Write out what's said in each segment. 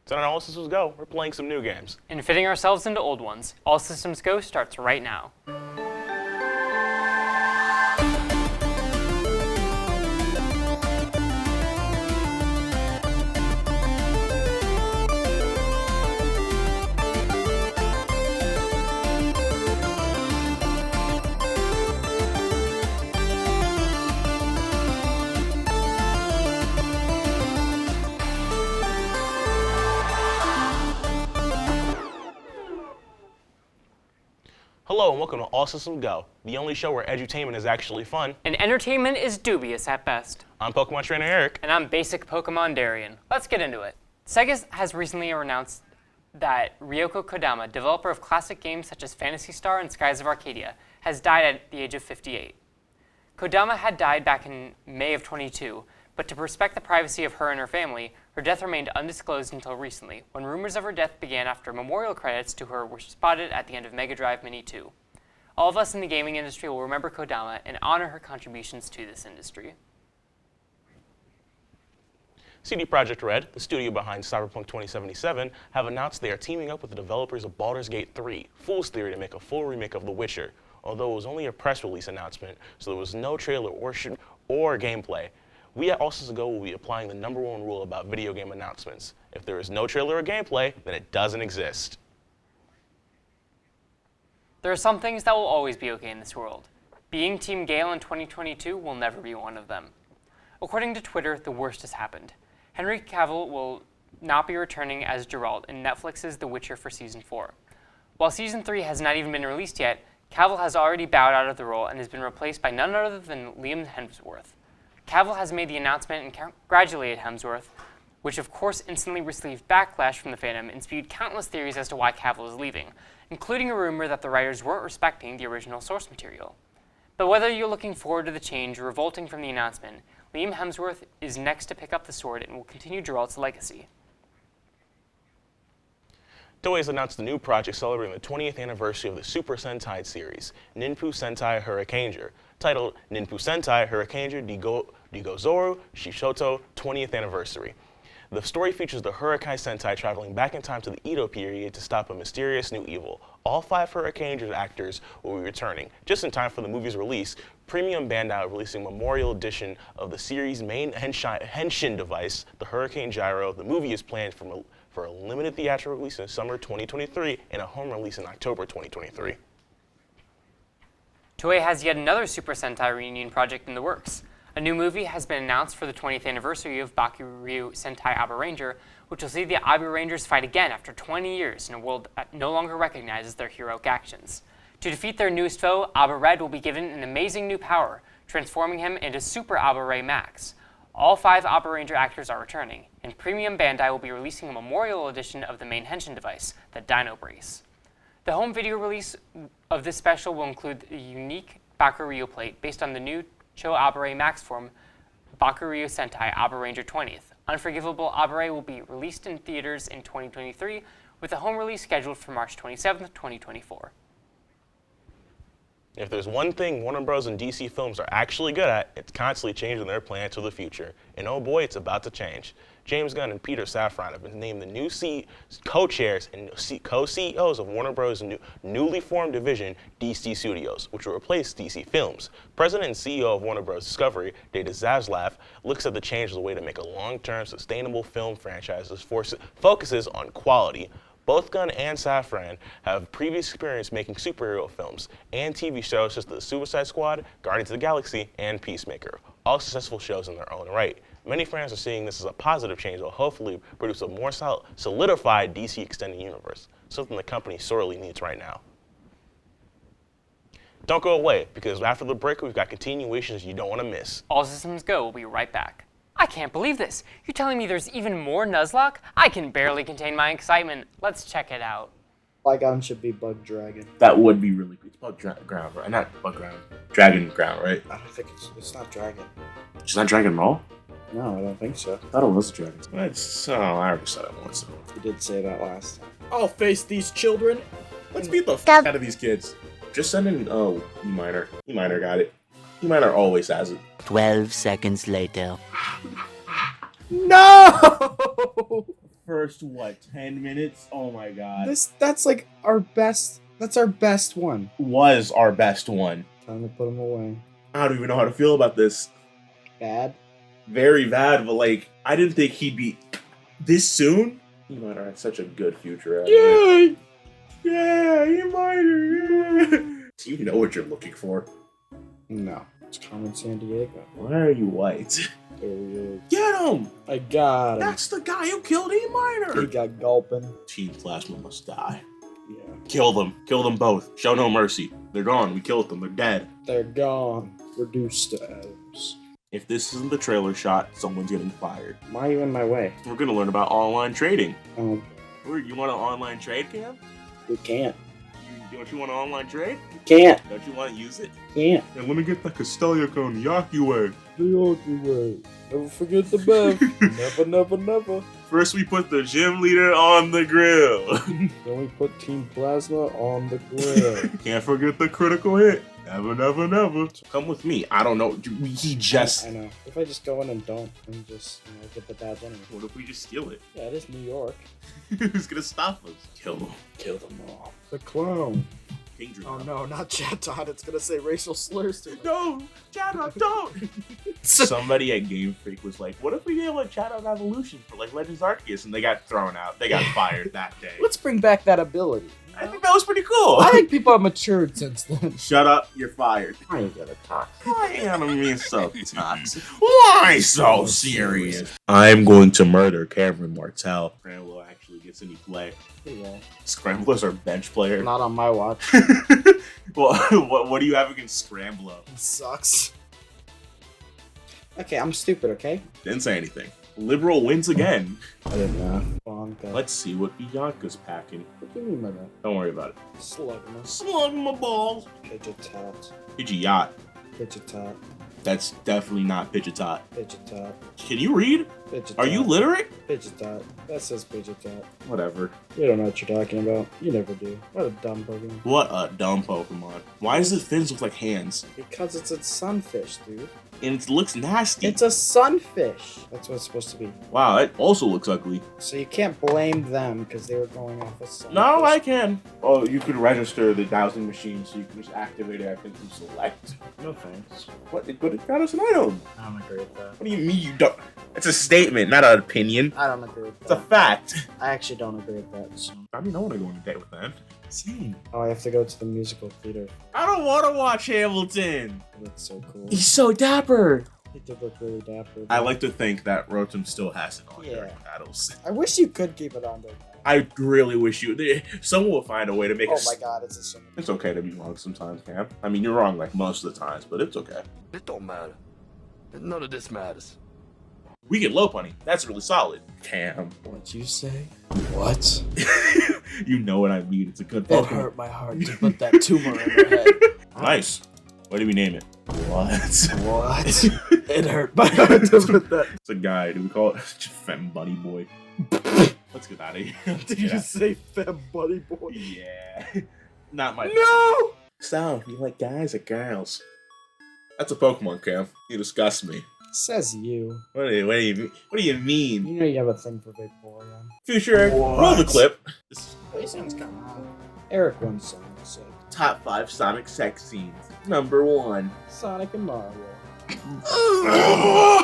So on All Systems Go, we're playing some new games. And fitting ourselves into old ones. All Systems Go starts right now. Hello and welcome to All Systems Go, the only show where edutainment is actually fun. And entertainment is dubious at best. I'm Pokemon Trainer Eric. And I'm Basic Pokemon Darian. Let's get into it. Sega has recently announced that Ryoko Kodama, developer of classic games such as Phantasy Star and Skies of Arcadia, has died at the age of 58. Kodama had died back in May of 22, but to respect the privacy of her and her family, her death remained undisclosed until recently, when rumors of her death began after memorial credits to her were spotted at the end of Mega Drive Mini 2. All of us in the gaming industry will remember Kodama and honor her contributions to this industry. CD Projekt Red, the studio behind Cyberpunk 2077, have announced they are teaming up with the developers of Baldur's Gate 3, Fool's Theory, to make a full remake of The Witcher, although it was only a press release announcement, so there was no trailer or gameplay. We at All Systems Go will be applying the #1 rule about video game announcements. If there is no trailer or gameplay, then it doesn't exist. There are some things that will always be okay in this world. Being Team Gale in 2022 will never be one of them. According to Twitter, the worst has happened. Henry Cavill will not be returning as Geralt in Netflix's The Witcher for Season 4. While Season 3 has not even been released yet, Cavill has already bowed out of the role and has been replaced by none other than Liam Hemsworth. Cavill has made the announcement and congratulated Hemsworth, which of course instantly received backlash from the fandom and spewed countless theories as to why Cavill is leaving, including a rumor that the writers weren't respecting the original source material. But whether you're looking forward to the change or revolting from the announcement, Liam Hemsworth is next to pick up the sword and will continue Geralt's legacy. Toei has announced a new project celebrating the 20th anniversary of the Super Sentai series, Ninpu Sentai Hurricaneger, titled Ninpu Sentai Hurricaneger Digozoru Shishoto 20th Anniversary. The story features the Hurricane Sentai traveling back in time to the Edo period to stop a mysterious new evil. All 5 Hurricaneger actors will be returning, just in time for the movie's release. Premium Bandai releasing a memorial edition of the series' main henshin device, the Hurricane Gyro. The movie is planned for a limited theatrical release in summer 2023 and a home release in October 2023. Toei has yet another Super Sentai reunion project in the works. A new movie has been announced for the 20th anniversary of Bakuryu Sentai Aba Ranger, which will see the Aba Rangers fight again after 20 years in a world that no longer recognizes their heroic actions. To defeat their newest foe, Aba Red will be given an amazing new power, transforming him into Super Aba Ray Max. All 5 Aba Ranger actors are returning, and Premium Bandai will be releasing a memorial edition of the main henshin device, the Dino Brace. The home video release of this special will include a unique Bakuryu plate based on the new Cho Abare Max form Bakuryu Sentai Aba Ranger 20th. Unforgivable Abare will be released in theaters in 2023, with a home release scheduled for March 27, 2024. If there's one thing Warner Bros. And DC Films are actually good at, it's constantly changing their plans for the future. And oh boy, it's about to change. James Gunn and Peter Safran have been named the new co-chairs and co-CEOs of Warner Bros. Newly formed division, DC Studios, which will replace DC Films. President and CEO of Warner Bros. Discovery, Data Zaslav, looks at the change as a way to make a long-term, sustainable film franchise that focuses on quality. Both Gunn and Safran have previous experience making superhero films and TV shows such as The Suicide Squad, Guardians of the Galaxy, and Peacemaker, all successful shows in their own right. Many fans are seeing this as a positive change that will hopefully produce a more solidified DC extended universe, something the company sorely needs right now. Don't go away, because after the break, we've got continuations you don't want to miss. All Systems Go will be right back. I can't believe this. You're telling me there's even more Nuzlocke? I can barely contain my excitement. Let's check it out. Flygon should be Bug Dragon. That would be really good. It's Bug Ground, right? Not Bug Ground. Dragon Ground, right? I don't think it's not Dragon. It's not Dragon Ball? No, I don't think so. I thought it was Dragon. I already said it once. You did say that last time. I'll face these children. Let's beat the out of these kids. Just send in, E minor. E minor got it. E minor always has it. 12 seconds later. No! For first 10 minutes? Oh my god. That's like our best. That's our best one. Was our best one. Time to put him away. I don't even know how to feel about this. Bad. Very bad, but like I didn't think he'd be this soon. He might have had such a good future. Yeah, he might have. Yeah. Do you know what you're looking for? No, it's Carmen San Diego. Why are you white? There he is. Get him! I got him. That's the guy who killed E He Minor. got gulping. Team Plasma must die. Yeah, Kill them. Kill them both. Show no mercy. They're gone. We killed them. They're dead. they're gone. Reduced to atoms. If this isn't the trailer shot, someone's getting fired. Why are you in my way? We're gonna learn about online trading. Oh, You want an online trade, Cam? we can't. Don't you want an online trade? Can't. Don't you want to use it? Can't. And let me get the Castello Konyaki way. The Yorkie way. Never forget the Bev. Never, never, never. First, we put the gym leader on the grill. Then we put Team Plasma on the grill. Can't forget the critical hit. Never, never, never. Come with me. I don't know. He just. I know. If I just go in and don't, and just get the badge anyway. What if we just steal it? Yeah, it is New York. Who's gonna stop us? Kill them. Kill them all. The clown. Danger. Oh no, not Chat Todd. It's gonna say racial slurs to me. No, chat up, don't. Somebody at Game Freak was like, "What if we did like chat on Evolution for like Legends Arceus?" And they got thrown out. They got fired that day. Let's bring back that ability. I think that was pretty cool. I think people have matured since then. Shut up, you're fired. I ain't gonna talk. Why am I being so toxic? Why so serious? I'm going to murder Cameron Martell. Scrambler actually gets any play. Yeah. Scrambler's our bench player. Not on my watch. Well, what do you have against Scrambler? It sucks. Okay, I'm stupid, okay? Didn't say anything. Liberal wins again. I didn't know. Bonka. Let's see what Bianca's packing. What do you mean by that? Don't worry about it. Slugma. Slug my balls. Pidgeot. Pidgeot. Pidgeot. That's definitely not Pidgeot. Pidgeot. Can you read? Pidgeot. Are you literate? Pidgeot. That says Pidgeot. Whatever. You don't know what you're talking about. You never do. What a dumb Pokemon. What a dumb Pokemon. Why does the fins look like hands? Because it's a sunfish, dude. And it looks nasty. It's a sunfish. That's what it's supposed to be. Wow, it also looks ugly. So you can't blame them because they were going off a sunfish. No, I can. Oh, you could register the dowsing machine so you can just activate it after you select. No thanks. What? But it got us an item. I don't agree with that. What do you mean you don't? It's a statement, not an opinion. I don't agree with It's a that. fact. I actually don't agree with that. So. I mean, I want to go on a date with that. Same. Oh, I have to go to the musical theater. I don't want to watch Hamilton. It looks so cool. He's so dapper. He did look really dapper. I like to think that Rotom still has it on Yeah. during battles. I wish you could keep it on there. I really wish you. Someone will find a way to make Oh it. my god, it's a sim. It's okay to be wrong sometimes, Cam. I mean, you're wrong like most of the times, but it's okay. It don't matter. None of this matters. We get low punny. That's really solid. Cam. What'd you say? What? You know what I mean. It's a good It Pokemon. hurt my heart to put that tumor in your head. Nice. What do we name it? What? What? It hurt my heart to put that. It's a guy. Do we call it Fem Buddy Boy? Let's get out of here. Did you say fem buddy boy? Yeah. Not my. No! So, you like guys or girls? That's a Pokemon, Cam. You disgust me. Says you. What do you mean? You know you have a thing for Victoria. Future, roll the clip. This These sounds kind of Eric one song said top 5 Sonic sex scenes. Number 1. Sonic and Mario.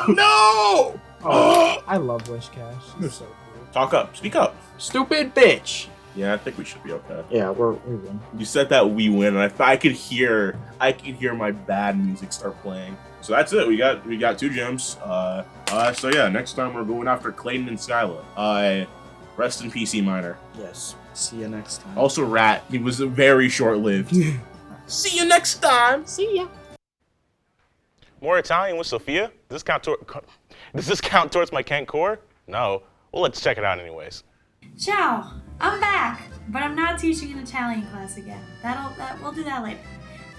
No! Oh, I love Wish Cash. He's so cool. Talk up. Speak up. Stupid bitch. Yeah, I think we should be okay. Yeah, we win. You said that we win, and I could hear my bad music start playing. So that's it. We got 2 gems. So yeah, next time we're going after Clayton and Skyla. Rest in peace, E Minor. Yes. See you next time. Also, Rat. He was very short-lived. See you next time. See ya. More Italian with Sophia? Does this count towards my Kent core? No. Well, let's check it out anyways. Ciao, I'm back, but I'm not teaching an Italian class again. We'll do that later.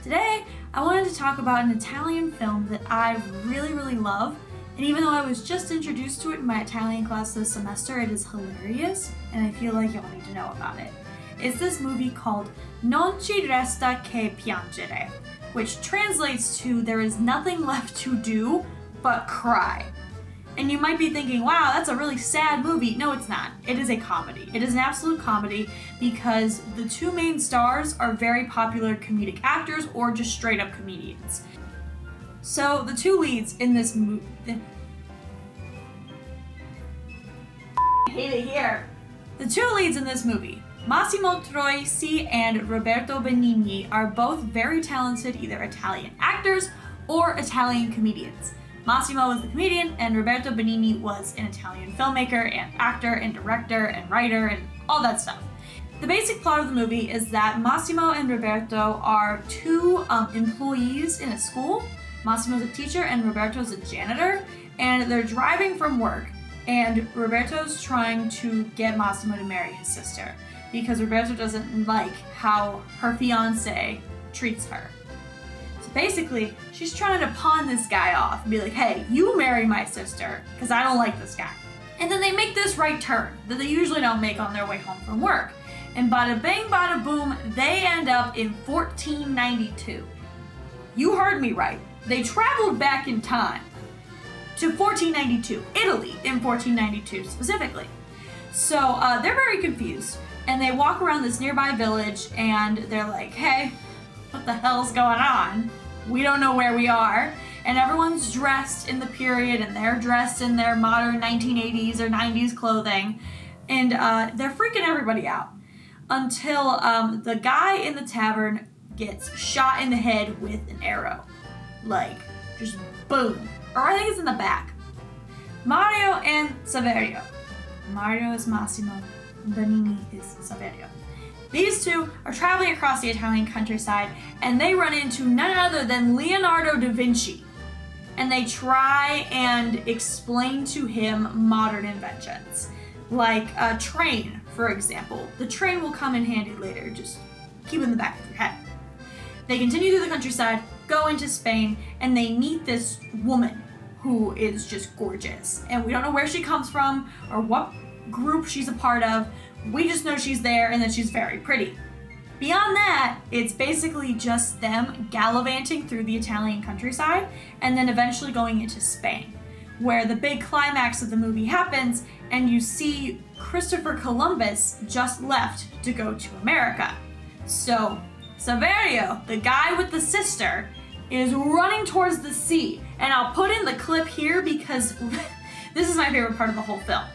Today, I wanted to talk about an Italian film that I really, really love, and even though I was just introduced to it in my Italian class this semester, it is hilarious, and I feel like y'all need to know about it. It's this movie called Non ci resta che piangere, which translates to there is nothing left to do but cry. And you might be thinking, wow, that's a really sad movie. No, it's not. It is a comedy. It is an absolute comedy because the two main stars are very popular comedic actors or just straight up comedians. So the two leads in this movie... I hate it here. The two leads in this movie, Massimo Troisi and Roberto Benigni, are both very talented either Italian actors or Italian comedians. Massimo was the comedian, and Roberto Benigni was an Italian filmmaker and actor and director and writer and all that stuff. The basic plot of the movie is that Massimo and Roberto are two employees in a school. Massimo's a teacher and Roberto's a janitor, and they're driving from work, and Roberto's trying to get Massimo to marry his sister because Roberto doesn't like how her fiance treats her. Basically, she's trying to pawn this guy off and be like, hey, you marry my sister, because I don't like this guy. And then they make this right turn that they usually don't make on their way home from work. And bada bing, bada boom, they end up in 1492. You heard me right. They traveled back in time to 1492, Italy in 1492 specifically. So they're very confused, and they walk around this nearby village, and they're like, hey, what the hell's going on? We don't know where we are. And everyone's dressed in the period, and they're dressed in their modern 1980s or 90s clothing. And they're freaking everybody out until the guy in the tavern gets shot in the head with an arrow. Like, just boom. Or I think it's in the back. Mario and Saverio. Mario is Massimo, Benigni is Saverio. These two are traveling across the Italian countryside, and they run into none other than Leonardo da Vinci. And they try and explain to him modern inventions, like a train, for example. The train will come in handy later, just keep it in the back of your head. They continue through the countryside, go into Spain, and they meet this woman who is just gorgeous. And we don't know where she comes from or what group she's a part of. We just know she's there and that she's very pretty. Beyond that, it's basically just them gallivanting through the Italian countryside and then eventually going into Spain, where the big climax of the movie happens and you see Christopher Columbus just left to go to America. So Saverio, the guy with the sister, is running towards the sea. And I'll put in the clip here because this is my favorite part of the whole film.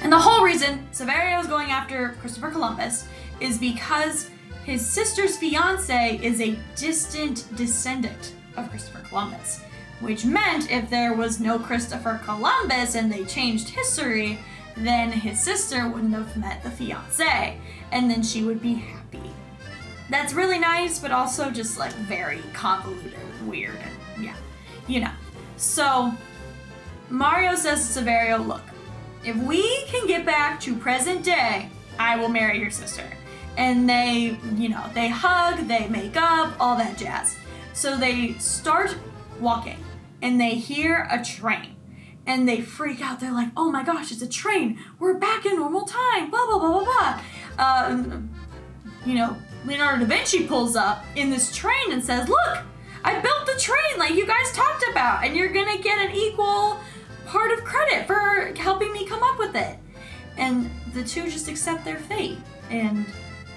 And the whole reason Saverio is going after Christopher Columbus is because his sister's fiance is a distant descendant of Christopher Columbus, which meant if there was no Christopher Columbus and they changed history, then his sister wouldn't have met the fiance, and then she would be happy. That's really nice, but also just like very convoluted and weird, and yeah, you know. So Mario says to Saverio, look, if we can get back to present day, I will marry your sister. And they, they hug, they make up, all that jazz. So they start walking and they hear a train and they freak out. They're like, oh my gosh, it's a train. We're back in normal time, blah, blah, blah, blah, blah. Leonardo da Vinci pulls up in this train and says, look, I built the train like you guys talked about, and you're gonna get an equal part of credit for helping me come up with it. And the two just accept their fate and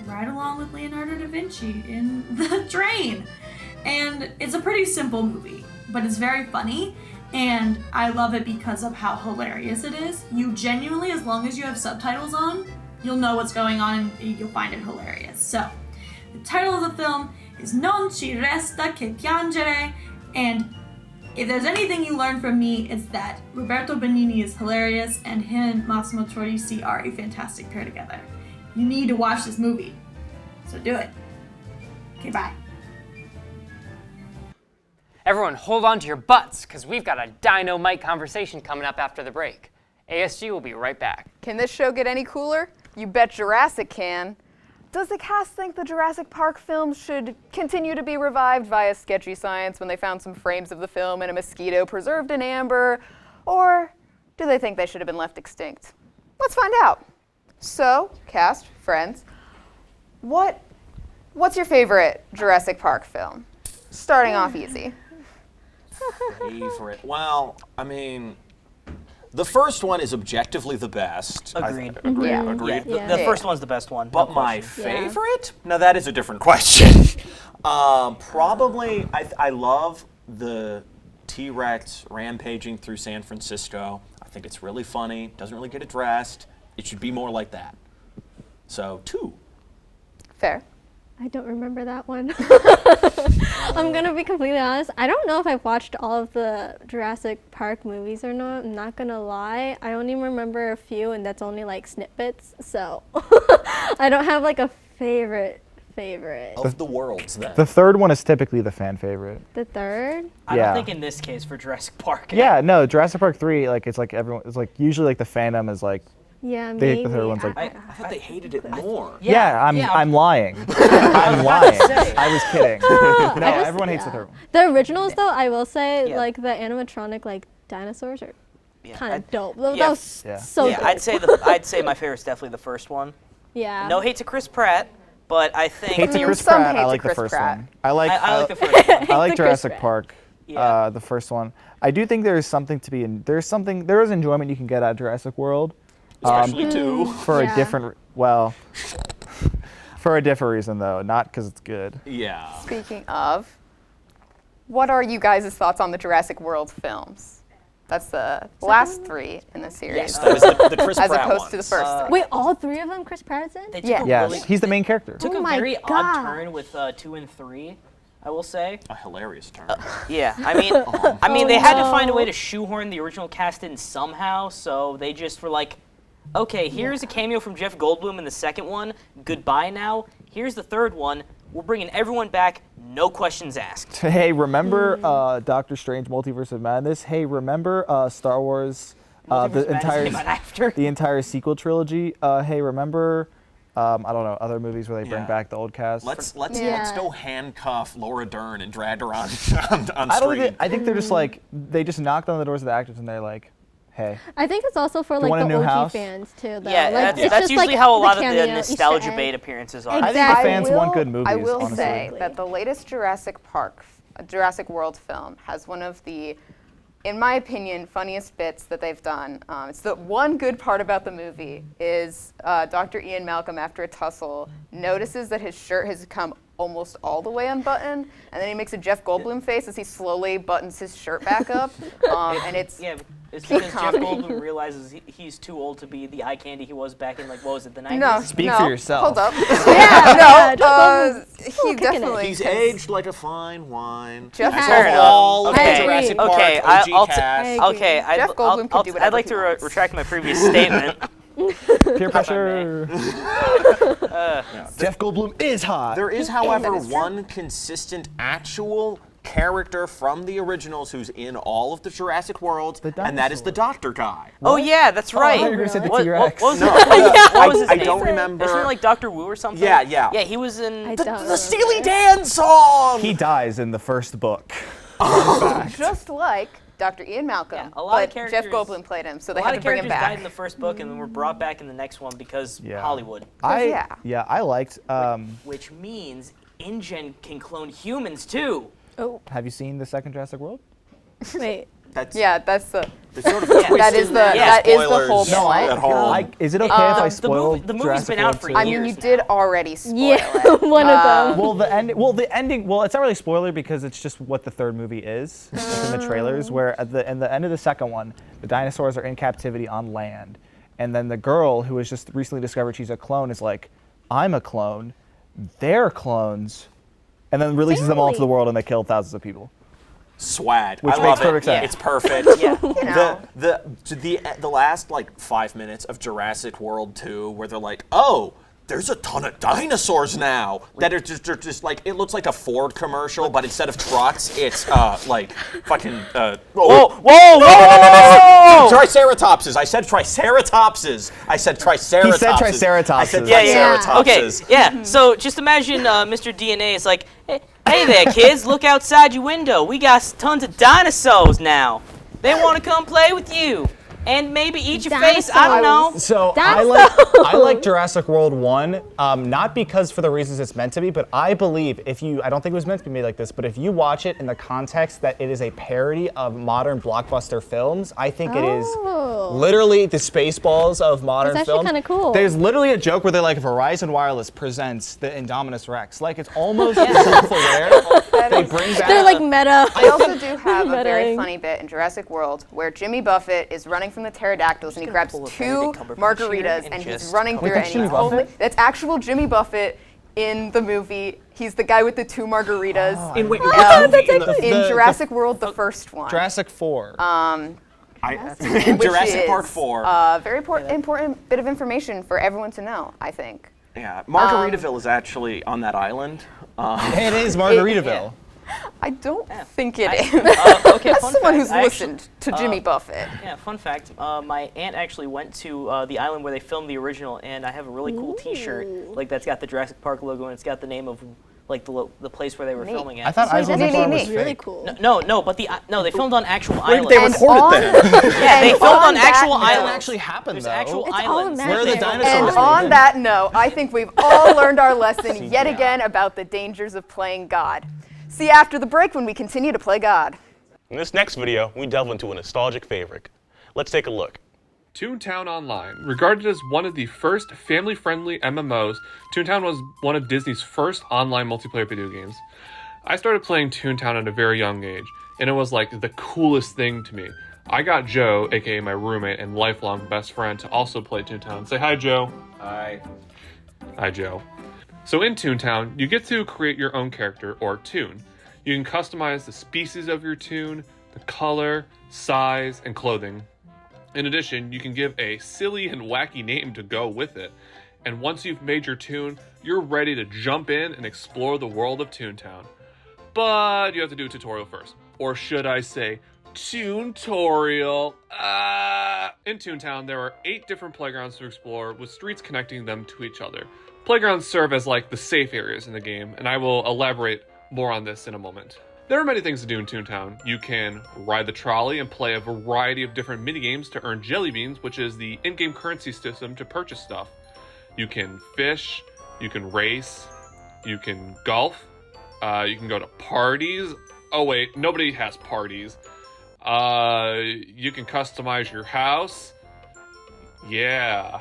ride along with Leonardo da Vinci in the train. And it's a pretty simple movie, but it's very funny, and I love it because of how hilarious it is. You genuinely, as long as you have subtitles on, you'll know what's going on and you'll find it hilarious. So, the title of the film is Non ci resta che piangere, and if there's anything you learn from me, it's that Roberto Benigni is hilarious and him and Massimo Troisi are a fantastic pair together. You need to watch this movie, so do it. Okay, bye. Everyone, hold on to your butts, because we've got a dynamite conversation coming up after the break. ASG will be right back. Can this show get any cooler? You bet Jurassic can. Does the cast think the Jurassic Park films should continue to be revived via sketchy science when they found some frames of the film in a mosquito preserved in amber? Or do they think they should have been left extinct? Let's find out. So, cast, friends, What's your favorite Jurassic Park film? Starting off easy. Favorite? Well, I mean, the first one is objectively the best. Agreed. Agreed. Yeah. Agreed. The Yeah. first one's the best one. But no my question. favorite? Now that is a different question. Probably, I love the T-Rex rampaging through San Francisco. I think it's really funny. Doesn't really get addressed. It should be more like that. So 2. Fair. I don't remember that one. I'm gonna be completely honest. I don't know if I've watched all of the Jurassic Park movies or not. I'm not gonna lie. I only remember a few, and that's only like snippets. So I don't have like a favorite. Of the worlds, then. The third one is typically the fan favorite. The third. I Yeah. don't think in this case for Jurassic Park. Yeah, no, Jurassic Park 3, like it's like everyone, it's like usually like the fandom is like, Yeah, They maybe. think the third one's like- I thought they hated it more. yeah, I'm yeah. lying. I'm lying. say. I was kidding. No, just- everyone hates the yeah. third one. The originals, though, I will say, Yeah. like the animatronic like dinosaurs are Yeah, kind I'd- of dope. That yeah. was Yeah. so yeah, dope. I'd say my favorite's definitely the first one. Yeah. No hate to Chris Pratt, but I think Hate to Chris Some Pratt. hate I to like the Chris first Pratt. one. I like I like the first one. I like Chris Jurassic Pratt. Park. Yeah. The first one. I do think there is something to be in. There is enjoyment you can get out of Jurassic World. Especially 2. For Yeah. a different, well, for a different reason though, not because it's good. Yeah. Speaking of, what are you guys' thoughts on the Jurassic World films? That's the last 3 in the series. Yes, that was the Chris as Pratt opposed to the ones. first 3. Wait, all 3 of them Chris Pratt's in? They took Yeah. a Yes, really, he's the main character. took Oh a my very God. odd turn with 2 and 3, I will say. A hilarious turn. Yeah, I mean, they had to find a way to shoehorn the original cast in somehow, so they just were like, okay, here's a cameo from Jeff Goldblum in the second one. Goodbye now. Here's the third one. We're bringing everyone back. No questions asked. Hey, remember Doctor Strange: Multiverse of Madness? Hey, remember Star Wars, Multiverse the of Madness entire came out after. the entire sequel trilogy? Hey, remember I don't know, other movies where they bring Yeah. back the old cast? Let's Yeah. go handcuff Laura Dern and drag her on on I don't screen. think I think they're just like they just knocked on the doors of the actors and they're like, hey. I think it's also for You like want a the new OG house? fans too. Though. Yeah, like, it's that's just, usually like, how a lot of cameo, the Easter nostalgia egg. bait appearances are. I think the Exactly. fans want good movies. I will honestly. say that the latest Jurassic World film has one of the, in my opinion, funniest bits that they've done. It's the one good part about the movie is Dr. Ian Malcolm, after a tussle, notices that his shirt has come almost all the way unbuttoned, and then he makes a Jeff Goldblum face as he slowly buttons his shirt back up, and it's Yeah, it's peak because Jeff comedy. Goldblum realizes he's too old to be the eye candy he was back in, like, what was it, the 90s? no, Speak no, for yourself. Hold up. Yeah, no, Jeff Goldblum's he kicking it. definitely. He's has- aged like a fine wine. Jeff As Fair have enough. all of the Okay. Jurassic Park Okay, OG I'll cast. I agree. Okay, Jeff Goldblum can do whatever I'd like he to wants. retract my previous statement. Peer pressure. Jeff Goldblum is hot. There is, however, That is true. one consistent actual character from the originals who's in all of the Jurassic Worlds, and that is the doctor guy. Oh yeah, that's right. I thought you were gonna say the What T-Rex. was No, what was his I name? don't remember. Isn't it like Dr. Wu or something? Yeah, yeah. Yeah, he was in. I the, don't the Steely Dan song. He dies in the first book. Just like Dr. Ian Malcolm, Yeah, a lot of but Jeff characters- Goldblum played him, so A they lot had of to bring him characters died back. in the first book and then were brought back in the next one because Yeah. Hollywood. yeah. I liked. Which means InGen can clone humans too. Oh, Have you seen the second Jurassic World? wait. That's Yeah, that's the. it's sort of Yeah. twisted That is the- there. that is the Spoilers whole point. at home. Is it okay if I the spoil movie- the movie's Jurassic been out World for 2? I mean, you years did now. already spoil Yeah, it. one of them. Well, the ending. Well, it's not really spoiler because it's just what the third movie is. It's in the trailers, where at the end of the second one, the dinosaurs are in captivity on land, and then the girl who has just recently discovered she's a clone is like, "I'm a clone, they're clones," and then releases them all into the world, and they kill thousands of people. Swag. Which I makes love perfect it. sense. It's perfect. Yeah. The last like 5 minutes of Jurassic World 2 where they're like, oh, there's a ton of dinosaurs now that are just like, it looks like a Ford commercial, but instead of trucks, it's like fucking Whoa! Triceratopses. I said Triceratopses. I said Triceratopses. He said Triceratopses. I said Yeah, yeah. Triceratopses. Okay, yeah. So just imagine Mr. DNA is like, hey there, kids, look outside your window. We got tons of dinosaurs now. They want to come play with you. and maybe eat your Dinosaurs. face. I don't know. So Dinosaurs. I like Jurassic World 1, not because for the reasons it's meant to be, but I believe I don't think it was meant to be made like this, but if you watch it in the context that it is a parody of modern blockbuster films, I think it is literally the Spaceballs of modern It's actually films. kinda cool. There's literally a joke where they're like, Verizon Wireless presents the Indominus Rex. Like, it's almost self-aware. They bring back... They're like meta. They also do have a very Meta-ing. funny bit in Jurassic World where Jimmy Buffett is running from the pterodactyls and he grabs pull a 2 Benedict Cumberbatch here margaritas and and he's just running cover through it. that's And Jimmy he's only, Buffett? that's actual Jimmy Buffett in the movie. He's the guy with the 2 margaritas In, wait, in Jurassic World, the first one. Jurassic 4. Which Jurassic Park is, 4. Very important bit of information for everyone to know, I think. Yeah, Margaritaville is actually on that island. It is Margaritaville. I don't think it is. okay, That's fun someone fact, who's I actually- listened to Jimmy Buffett. Yeah, fun fact. My aunt actually went to the island where they filmed the original, and I have a really cool T-shirt like that's got the Jurassic Park logo and it's got the name of like the place where they were filming at. I thought Isle of Neat, Lamar neat, was neat. really fake. cool. No, but they filmed on actual Where did islands. they And record on- it then? Yeah, they and filmed on on that actual note- What islands. actually happened, There's though? actual It's all islands. Where are the imaginary. dinosaurs? And on that note, I think we've all learned our lesson yet CGI. again about the dangers of playing God. See you after the break when we continue to play God. In this next video, we delve into a nostalgic favorite. Let's take a look. Toontown Online. Regarded as one of the first family-friendly MMOs, Toontown was one of Disney's first online multiplayer video games. I started playing Toontown at a very young age, and it was like the coolest thing to me. I got Joe, aka my roommate and lifelong best friend, to also play Toontown. Say hi, Joe. Hi. Hi, Joe. So in Toontown, you get to create your own character, or toon. You can customize the species of your toon, the color, size, and clothing. In addition, you can give a silly and wacky name to go with it. And once you've made your toon, you're ready to jump in and explore the world of Toontown. But you have to do a tutorial first. Or should I say, Toontorial. In Toontown, there are 8 different playgrounds to explore, with streets connecting them to each other. Playgrounds serve as like the safe areas in the game, and I will elaborate more on this in a moment. There are many things to do in Toontown. You can ride the trolley and play a variety of different minigames to earn jelly beans, which is the in-game currency system to purchase stuff. You can fish, you can race, you can golf, you can go to parties. Oh wait, nobody has parties. You can customize your house. Yeah.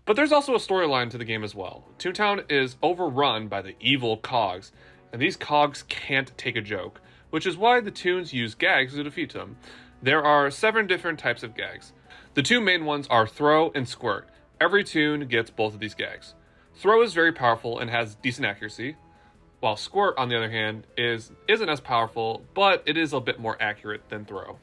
But there's also a storyline to the game as well. Toontown is overrun by the evil cogs, and these cogs can't take a joke, which is why the toons use gags to defeat them. There are 7 different types of gags. The 2 main ones are throw and squirt. Every toon gets both of these gags. Throw is very powerful and has decent accuracy, while squirt, on the other hand, isn't as powerful, but it is a bit more accurate than throw.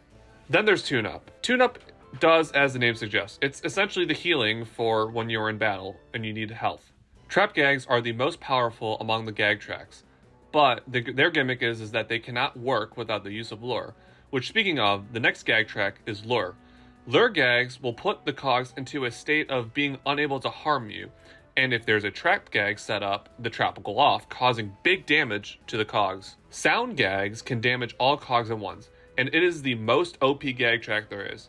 Then there's Toon Up. Toon Up does as the name suggests. It's essentially the healing for when you're in battle and you need health. Trap gags are the most powerful among the gag tracks, but their gimmick is that they cannot work without the use of lure, which, speaking of, the next gag track is lure. Lure gags will put the cogs into a state of being unable to harm you, and if there's a trap gag set up, the trap will go off, causing big damage to the cogs. Sound gags can damage all cogs at once, and it is the most OP gag track there is.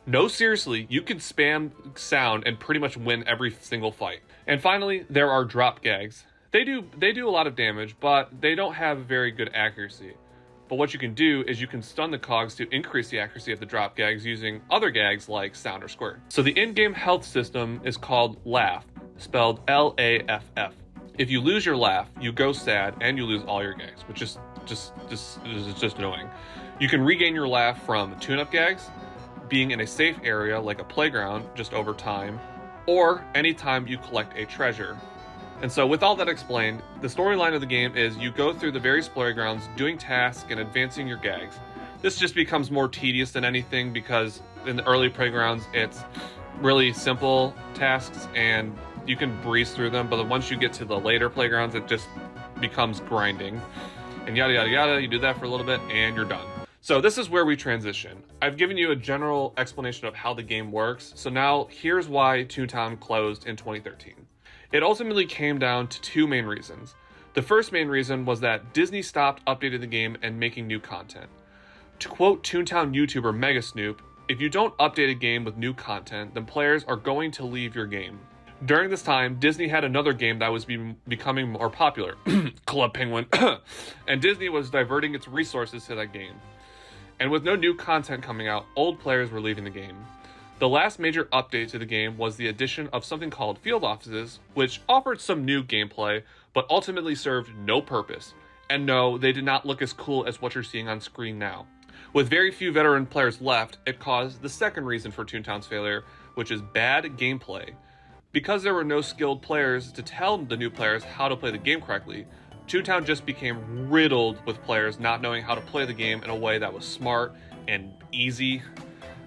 No, seriously, you can spam sound and pretty much win every single fight. And finally, there are drop gags. They do a lot of damage, but they don't have very good accuracy. But what you can do is you can stun the cogs to increase the accuracy of the drop gags using other gags like sound or squirt. So the in-game health system is called Laugh, spelled L-A-F-F. If you lose your laugh, you go sad and you lose all your gags, which is just annoying. You can regain your laugh from tune-up gags, being in a safe area like a playground just over time, or anytime you collect a treasure. And so with all that explained, the storyline of the game is you go through the various playgrounds doing tasks and advancing your gags. This just becomes more tedious than anything because in the early playgrounds it's really simple tasks and you can breeze through them, but once you get to the later playgrounds it just becomes grinding. And yada yada yada, you do that for a little bit and you're done. So this is where we transition. I've given you a general explanation of how the game works, so now here's why Toontown closed in 2013. It ultimately came down to 2 main reasons. The first main reason was that Disney stopped updating the game and making new content. To quote Toontown YouTuber Mega Snoop, If you don't update a game with new content, then players are going to leave your game. During this time, Disney had another game that was becoming more popular, Club Penguin, and Disney was diverting its resources to that game. And with no new content coming out, old players were leaving the game. The last major update to the game was the addition of something called Field Offices, which offered some new gameplay, but ultimately served no purpose. And no, they did not look as cool as what you're seeing on screen now. With very few veteran players left, it caused the second reason for Toontown's failure, which is bad gameplay. Because there were no skilled players to tell the new players how to play the game correctly, Toontown just became riddled with players not knowing how to play the game in a way that was smart and easy.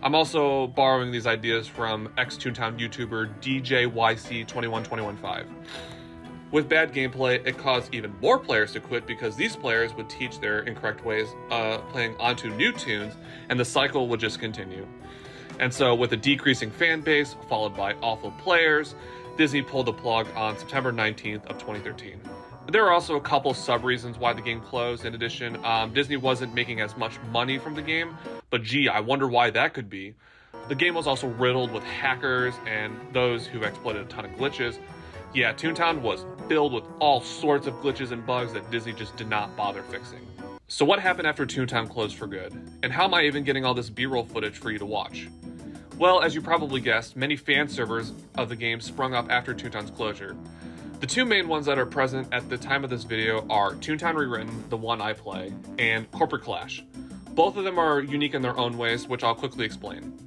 I'm also borrowing these ideas from ex-Toontown YouTuber DJYC21215. With bad gameplay, it caused even more players to quit because these players would teach their incorrect ways playing onto new tunes, and the cycle would just continue. And so, with a decreasing fan base, followed by awful players, Disney pulled the plug on September 19th of 2013. There are also a couple sub-reasons why the game closed. In addition, Disney wasn't making as much money from the game, but gee, I wonder why that could be. The game was also riddled with hackers and those who exploited a ton of glitches. Yeah, Toontown was filled with all sorts of glitches and bugs that Disney just did not bother fixing. So what happened after Toontown closed for good? And how am I even getting all this B-roll footage for you to watch? Well, as you probably guessed, many fan servers of the game sprung up after Toontown's closure. The two main ones that are present at the time of this video are Toontown Rewritten, the one I play, and Corporate Clash. Both of them are unique in their own ways, which I'll quickly explain.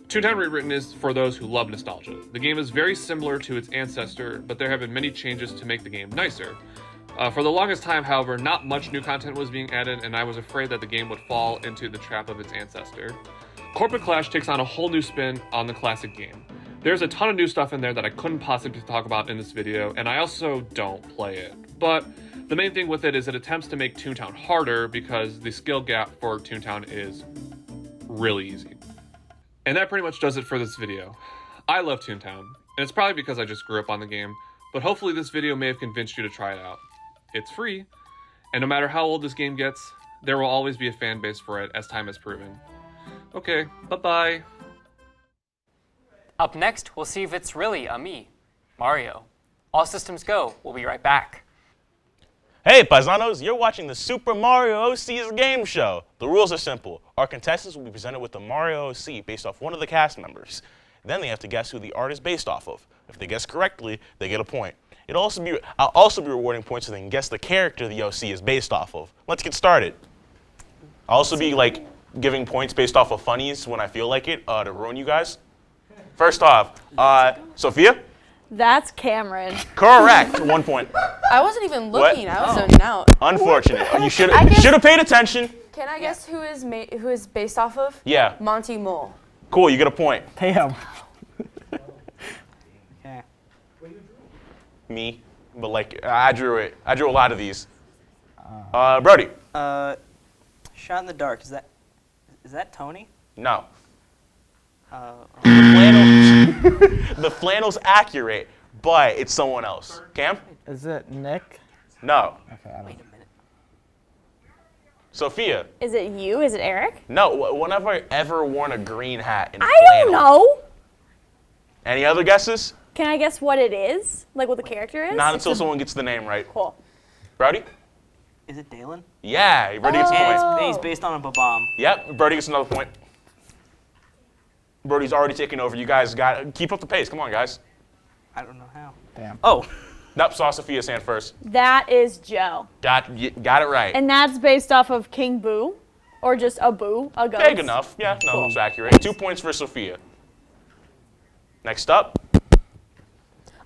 Toontown Rewritten is for those who love nostalgia. The game is very similar to its ancestor, but there have been many changes to make the game nicer. For the longest time, however, not much new content was being added, and I was afraid that the game would fall into the trap of its ancestor. Corporate Clash takes on a whole new spin on the classic game. There's a ton of new stuff in there that I couldn't possibly talk about in this video, and I also don't play it. But the main thing with it is it attempts to make Toontown harder because the skill gap for Toontown is really easy. And that pretty much does it for this video. I love Toontown, and it's probably because I just grew up on the game, but hopefully this video may have convinced you to try it out. It's free, and no matter how old this game gets, there will always be a fan base for it, as time has proven. Okay, bye-bye. Up next, we'll see if it's really a me, Mario. All systems go. We'll be right back. Hey, paisanos, you're watching the Super Mario OC's game show. The rules are simple. Our contestants will be presented with the Mario OC based off one of the cast members. Then they have to guess who the art is based off of. If they guess correctly, they get a point. I'll also be rewarding points so they can guess the character the OC is based off of. Let's get started. I'll also be giving points based off of funnies when I feel like it to ruin you guys. First off, Sophia? That's Cameron. Correct. 1 point. I wasn't even looking. What? I was zoning out. Unfortunate. You should have paid attention. Can I guess who is based off of? Yeah. Monty Mole. Cool. You get a point. Damn. Okay. Me, but I drew it. I drew a lot of these. Brody. Shot in the dark. Is that Tony? No. The flannel. The flannel's accurate, but it's someone else. Cam? Is it Nick? No. Okay, I don't. Wait a minute. Sophia? Is it you? Is it Eric? No. When have I ever worn a green hat and I flannel? don't know. Any other guesses? Can I guess what it is? Like what the character is? Not until someone gets the name right. Cool. Brody? Is it Dalen? Yeah, Brody gets a And point. he's based on a Babam. Yep, Brody gets another point. Brody's already taking over. You guys keep up the pace. Come on, guys. I don't know how. Damn. Oh. Nope, saw Sophia's hand first. That is Joe. Got it right. And that's based off of King Boo? Or just a boo, a ghost? Big enough. Yeah, no, Cool. it's accurate. 2 points for Sophia. Next up.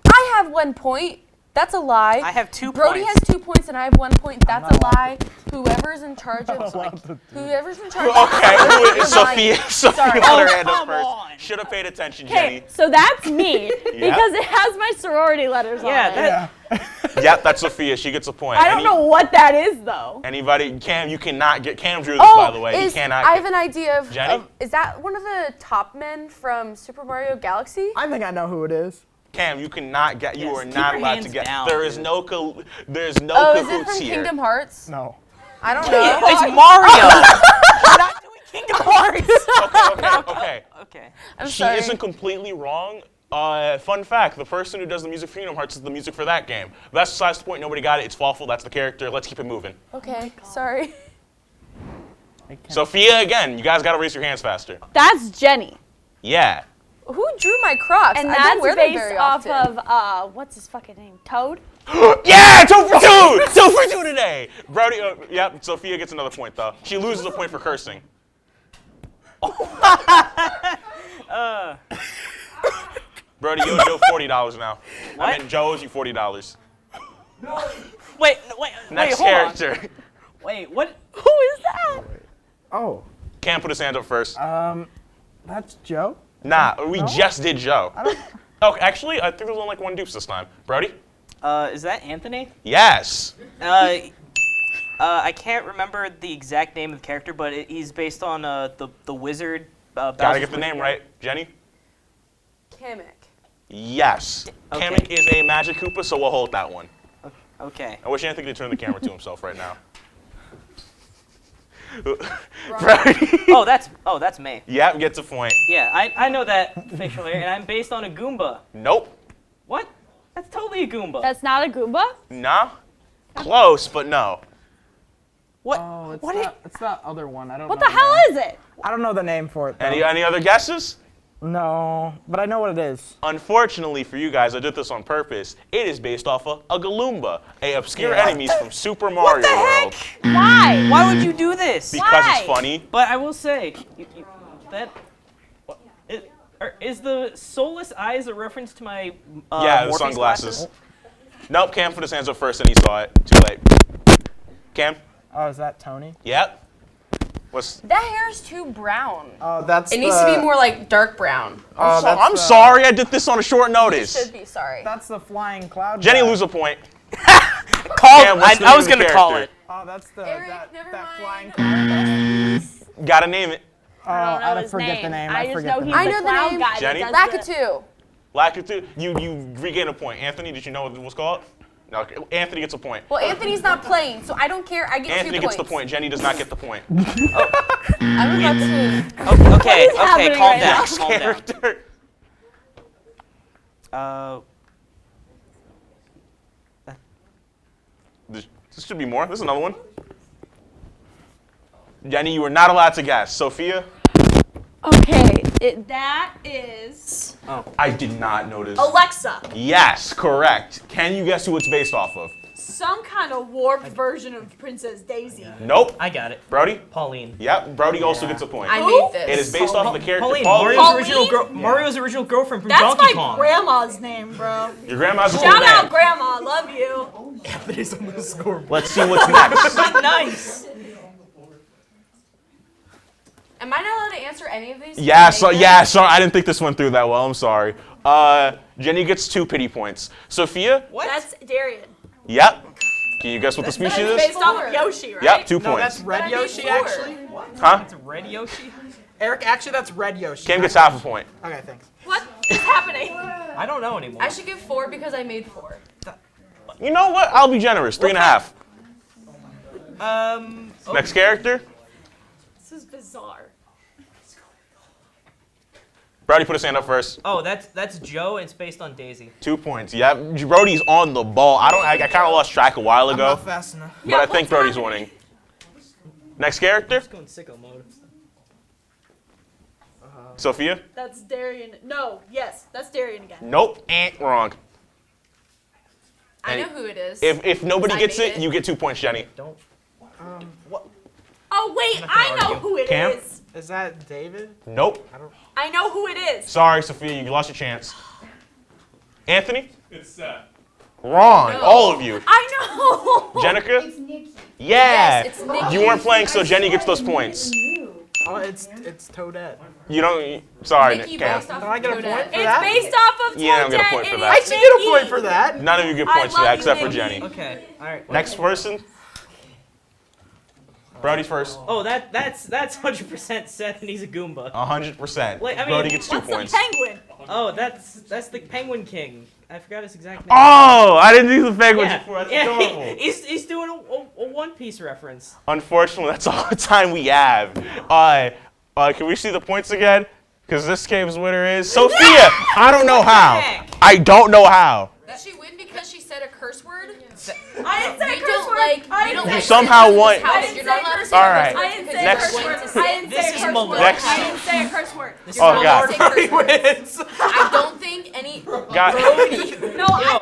I have 1 point. That's a lie. I have 2 Brody points. has 2 points and I have 1 point. That's a lie. Whoever's in charge of whoever's in charge Okay, of Sophia Sorry. put her hand up come first. on. Should have paid attention, Jenny. Okay, so that's me because it has my sorority letters on it. Yep, that's Sophia. She gets a point. I don't know what that is though. Anybody? Cam, you cannot get. Cam drew this, by the way. You cannot. I have an idea of. Jenny? Is that one of the top men from Super Mario Galaxy? I think I know who it is. Cam, you cannot get. You Yes, are keep not your allowed to hands get. down, There is dude. no. There's no Oh, is it cahoots from here. Kingdom Hearts? No. I don't know. It's Mario. We're not doing Kingdom Hearts. Okay. Okay. I'm She sorry. isn't completely wrong. Fun fact, the person who does the music for Kingdom Hearts is the music for that game. But that's besides the point. Nobody got it. It's Fawful. That's the character. Let's keep it moving. Okay, sorry. Sophia, again, you guys got to raise your hands faster. That's Jenny. Yeah. Who drew my Crocs? And I that's don't wear them based very off often. of, what's his fucking name? Toad? Yeah, 2 for 2! 2 for 2 today! Brody, yep, Sophia gets another point, though. She loses a point for cursing. Brody, you owe Joe $40 now. What? I mean, Joe owes you $40. Wait, Next hold on. character. Wait, what? Who is that? Oh. Cam put his hand up first. That's Joe? Nah, we just did Joe. Oh, actually, I think there's only like one dupes this time. Brody? Is that Anthony? Yes. I can't remember the exact name of the character, but he's based on the wizard. Gotta get the name right. Jenny? Kamek. Yes. Okay. Kamek is a Magic Koopa, so we'll hold that one. Okay. I wish Anthony could turn the camera to himself right now. Brody? Oh, that's me. Yep, gets a point. Yeah, I know that facial hair, and I'm based on a Goomba. Nope. What? That's totally a Goomba. That's not a Goomba? Nah. Close, but no. What? Oh, it's What it's that other one. I don't What know the hell name. is it? I don't know the name for it. Though. Any other guesses? No, but I know what it is. Unfortunately for you guys, I did this on purpose. It is based off of a Galumba, a obscure enemies from Super Mario World. Why? Why would you do this? Because it's funny. But I will say, that is the soulless eyes a reference to my Yeah, the Morpheus sunglasses. glasses? Nope, Cam put his hands up first and he saw it. Too late. Cam? Oh, is that Tony? Yep. What's... That hair is too brown. Oh, that's It needs to be more like dark brown. I'm sorry, I did this on a short notice. You should be sorry. That's the flying cloud. Jenny, guy. lose a point. Call. I was gonna call it. Oh, that's the Eric, that never flying mind. cloud. Gotta name it. Oh, I forget the name. I just forget know the he's name. I the know the clown name. guy. Jenny? that does the- Lakitu. Lakitu, you regain a point. Anthony, did you know what it was called? No, Anthony gets a point. Well, Anthony's not playing, so I don't care. I get Anthony 2 gets points. the point. Jenny does not get the point. I'm about to. Okay, happening calm right down. now? Calm down. Character. This should be more. This is another one. Jenny, you were not allowed to guess. Sophia? Okay, that is I did not notice. Alexa. Yes, correct. Can you guess who it's based off of? Some kind of warped version of Princess Daisy. Nope. I got it. Brody? Pauline. Yep, Brody also gets a point. I made this. It is based off of the character Pauline, Pauline. Mario's original girlfriend from That's Donkey my Kong. grandma's name, bro. Your grandma's a Shout cool out, name. Grandma. Love you. Anthony's on the scoreboard. Let's see what's next. Nice. Am I not allowed to answer any of these? Yeah, sorry, I didn't think this went through that well. I'm sorry. Jenny gets 2 pity points. Sophia? What? That's Darian. Yep. Can you guess what the species That's is? based off of Yoshi, right? Yep, 2 No, points. that's Red Yoshi, actually. Huh? It's Red Yoshi? Eric, actually, that's Red Yoshi. Cam gets half a point. Okay, thanks. What is happening? I don't know anymore. I should give 4 because I made 4. You know what? I'll be generous. 3.5. Next character? This is bizarre. Brody, put his hand up first. Oh, that's Joe. It's based on Daisy. 2 points. Yeah, Brody's on the ball. I kind of lost track a while I'm ago, not fast enough. but I think Brody's winning. Next character? Just going sicko mode. Sophia? That's Darian. No, yes, that's Darian again. Nope. Wrong. I And know who it is. If nobody I gets made it, you get 2 points, Jenny. Don't. What? Oh wait, I know who it is. Cam? Is that David? Nope. I know who it is. Sorry, Sophia, you lost your chance. Anthony? It's Seth. Wrong. No. All of you. I know. Jenica? It's Nikki. Yeah. Yes, it's Nikki. You weren't playing, so Jenny gets those points. Oh, it's Toadette. You don't. Sorry, Nikki Cam. based off Don't I get a of point Toadette. for It's that? based off of Yeah, I don't get a Toadette point for and that. I it's should get a Nikki. point for that. None of you get I points for love that you, except for Nikki. Jenny. Okay. All right. Next person. Brody first. Oh, that's 100% Seth, and he's a Goomba. 100%. Like, I mean, Brody gets 2 What's points. the penguin? Oh, that's the Penguin King. I forgot his exact name. Oh, I didn't do the penguin yeah, before. That's yeah, adorable. he's doing a One Piece reference. Unfortunately, that's all the time we have. Can we see the points again? Because this game's winner is Sophia. I don't know how. I don't know how. Did she win because she said a curse word? I didn't say We curse don't word. like. We don't You like somehow curse won. words in this house. You're not allowed to say All a right. curse word I didn't because say Next. a curse word. I didn't This say a is curse Malone. word. Next. I didn't say a curse word. This Oh, is God. Say curse words. wins. I don't think any. God. No, I.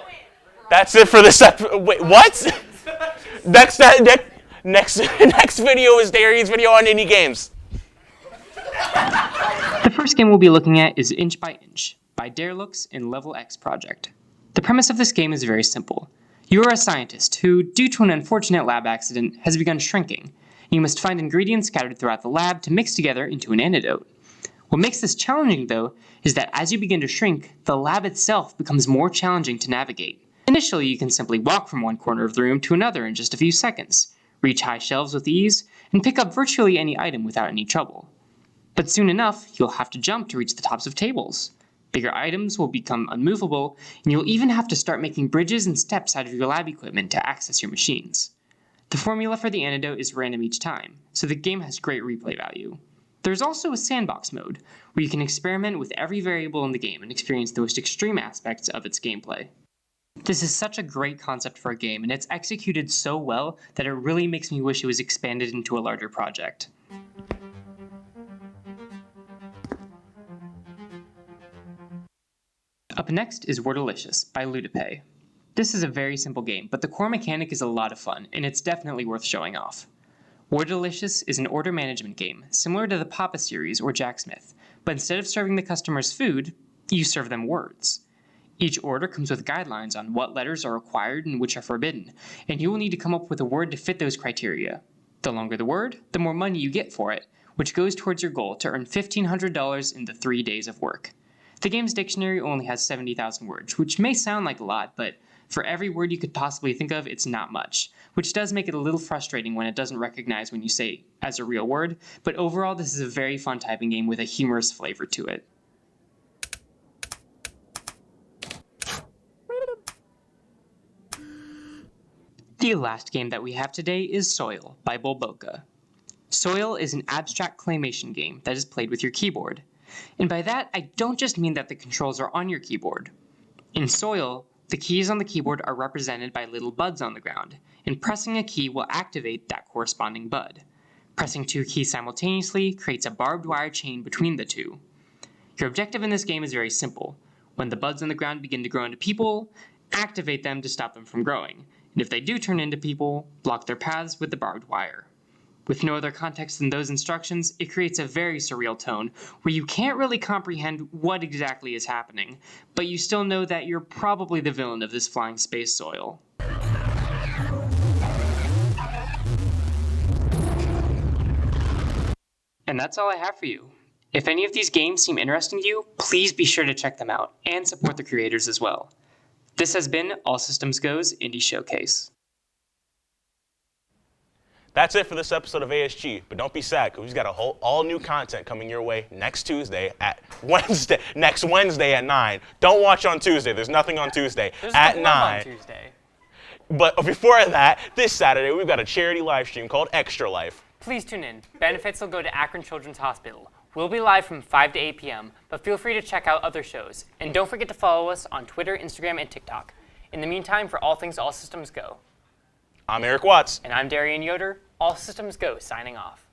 That's it for this episode. Wait, what? next video is Darian's video on indie games. The first game we'll be looking at is Inch by Inch by Darelux and Level X Project. The premise of this game is very simple. You are a scientist who, due to an unfortunate lab accident, has begun shrinking. You must find ingredients scattered throughout the lab to mix together into an antidote. What makes this challenging, though, is that as you begin to shrink, the lab itself becomes more challenging to navigate. Initially, you can simply walk from one corner of the room to another in just a few seconds, reach high shelves with ease, and pick up virtually any item without any trouble. But soon enough, you'll have to jump to reach the tops of tables. Bigger items will become unmovable, and you'll even have to start making bridges and steps out of your lab equipment to access your machines. The formula for the antidote is random each time, so the game has great replay value. There's also a sandbox mode, where you can experiment with every variable in the game and experience the most extreme aspects of its gameplay. This is such a great concept for a game, and it's executed so well that it really makes me wish it was expanded into a larger project. Up next is Wordalicious by Ludipay. This is a very simple game, but the core mechanic is a lot of fun, and it's definitely worth showing off. Wordalicious is an order management game, similar to the Papa series or Jacksmith, but instead of serving the customers food, you serve them words. Each order comes with guidelines on what letters are required and which are forbidden, and you will need to come up with a word to fit those criteria. The longer the word, the more money you get for it, which goes towards your goal to earn $1,500 in the 3 days of work. The game's dictionary only has 70,000 words, which may sound like a lot, but for every word you could possibly think of, it's not much, which does make it a little frustrating when it doesn't recognize when you say as a real word, but overall this is a very fun typing game with a humorous flavor to it. The last game that we have today is Soil by Bulboka. Soil is an abstract claymation game that is played with your keyboard. And by that, I don't just mean that the controls are on your keyboard. In Soil, the keys on the keyboard are represented by little buds on the ground, and pressing a key will activate that corresponding bud. Pressing two keys simultaneously creates a barbed wire chain between the two. Your objective in this game is very simple. When the buds on the ground begin to grow into people, activate them to stop them from growing, and if they do turn into people, block their paths with the barbed wire. With no other context than those instructions, it creates a very surreal tone where you can't really comprehend what exactly is happening, but you still know that you're probably the villain of this flying space Soil. And that's all I have for you. If any of these games seem interesting to you, please be sure to check them out and support the creators as well. This has been All Systems Go's Indie Showcase. That's it for this episode of ASG, but don't be sad because we've got all new content coming your way next Wednesday at 9. Don't watch on Tuesday. There's nothing on Tuesday at 9. On Tuesday. But before that, this Saturday we've got a charity live stream called Extra Life. Please tune in. Benefits will go to Akron Children's Hospital. We'll be live from 5 to 8 p.m., but feel free to check out other shows. And don't forget to follow us on Twitter, Instagram, and TikTok. In the meantime, for all things All Systems Go, I'm Eric Watts. and I'm Darian Yoder. All Systems Go, signing off.